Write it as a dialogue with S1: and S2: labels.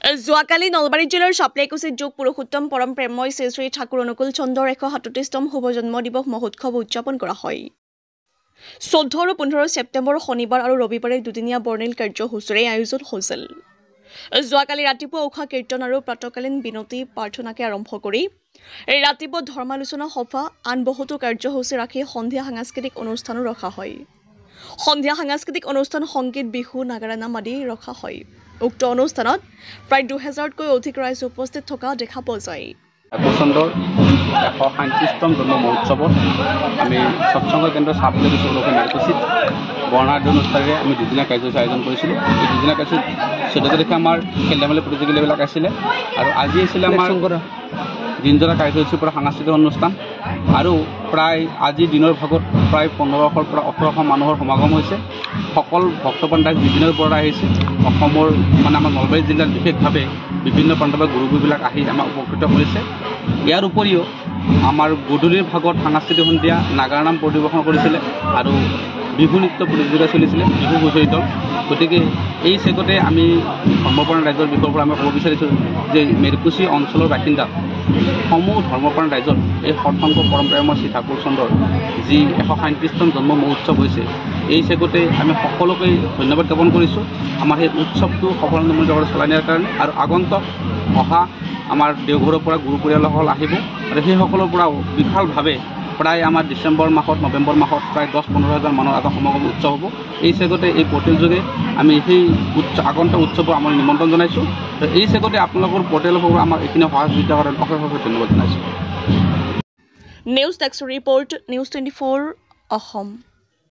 S1: যোৱাকালি নলবাৰী জিলাৰ চাপলাইকুছিত যোগ পুৰুষোত্তম পৰম প্ৰেমময় শ্ৰী শ্ৰী ঠাকুৰ অনুকূল চন্দ্ৰৰ 137তম শুভ জন্ম দিৱস মহোৎসৱ উদযাপন কৰা হয়। 14 আৰু 15 ছেপ্টেম্বৰ শনিবাৰ আৰু ৰবিবাৰে দুদিনীয়া বৰ্ণিল কাৰ্যসূচীৰে আয়োজন হৈছিল। যোৱাকালি ৰাতিপুৱা উষা কীৰ্তন আৰু প্ৰাতকালীন বিনতি প্ৰাৰ্থনাকে আৰম্ভ কৰি ৰাতিপুৱা ধৰ্মালোচনা সভা আন বহুতো কাৰ্যসূচী ৰাখি সন্ধিয়া সাংস্কৃতিক অনুষ্ঠানো ৰখা হয়। সন্ধিয়া সাংস্কৃতিক অনুষ্ঠান সংগীত বিহু নাগাৰা নাম আদি ৰখা হয়। উক্ত অনুষ্ঠানত প্ৰায় 2000তকৈ অধিক ৰাইজ উপস্থিত থকা দেখা পোৱা যায়।
S2: চন্দ্ৰৰ 137তম জন্ম মহোৎসৱত আমি সৎসংগ কেন্দ্ৰ চাপলাইকুছি মেৰকুছিত বৰ্ণাঢ্য অনুষ্ঠানেৰে আমি দুদিনীয়া কাৰ্যসূচী আয়োজন কৰিছিলোঁ। এই দুদিনীয়া কাৰ্যসূচীত 14 তাৰিখে আমাৰ খেল ধেমালি প্ৰতিযোগিতাবিলাক আছিলে আৰু আজি আছিলে আমাৰ দিনজোৰা কাৰ্যসূচীৰ পৰা সাংস্কৃতিক অনুষ্ঠান আৰু প্ৰায় আজি দিনৰ ভাগত প্ৰায় 1500ৰ পৰা 1800 মানুহৰ সমাগম হৈছে। সকল ভক্তপ্ৰাণ ৰাইজ বিভিন্ন পৰা আহিছে। অসমৰ মানে আমাৰ নলবাৰী জিলাত বিশেষভাৱে বিভিন্ন প্ৰান্তৰ পৰা গুৰুবিলাক আহি আমাক উপকৃত কৰিছে। ইয়াৰ উপৰিও আমাৰ গধূলিৰ ভাগত সাংস্কৃতিক সন্ধিয়া নাগাৰা নাম পৰিৱেশন কৰিছিলে আৰু বিহু নৃত্য প্ৰতিযোগিতা চলিছিলে বিহু হুঁচৰি দল। গতিকে এই চেগতে আমি ধৰ্মপ্ৰাণ ৰাইজৰ বিষয়ৰ পৰা আমি ক'ব বিচাৰিছোঁ যে মেৰকুছি অঞ্চলৰ বাসিন্দা সমূহ ধৰ্মপ্ৰাণ ৰাইজৰ এই সৎসংগ পৰম্পৰাময় শ্ৰী ঠাকুৰ চন্দ্ৰৰ যি 137তম জন্ম মহোৎসৱ হৈছে এই চেগতে আমি সকলোকে ধন্যবাদ জ্ঞাপন কৰিছোঁ আমাৰ সেই উৎসৱটো সফলতামূলকভাৱে চলাই নিয়াৰ কাৰণে। আৰু আগন্তুক অহা আমাৰ দেওঘৰৰ পৰা গুৰু পৰিয়ালসকল আহিব আৰু সেইসকলৰ পৰাও বিশালভাৱে প্ৰায় আমাৰ ডিচেম্বৰ মাহত নৱেম্বৰ মাহত প্ৰায় 10-15 হাজাৰ মানুহৰ এটা সমাগম উৎসৱ হ'ব। এই চেগতে এই পৰ্টেল যোগে আমি সেই আগন্তুক উৎসৱৰ আমাৰ নিমন্ত্ৰণ জনাইছোঁ। এই চেগতে আপোনালোকৰ পৰ্টেলৰ পৰা আমাক এইখিনি সহযোগিতা কৰাৰ অশেষ ধন্যবাদ জনাইছোঁ।
S1: News desk report news 24 Assam.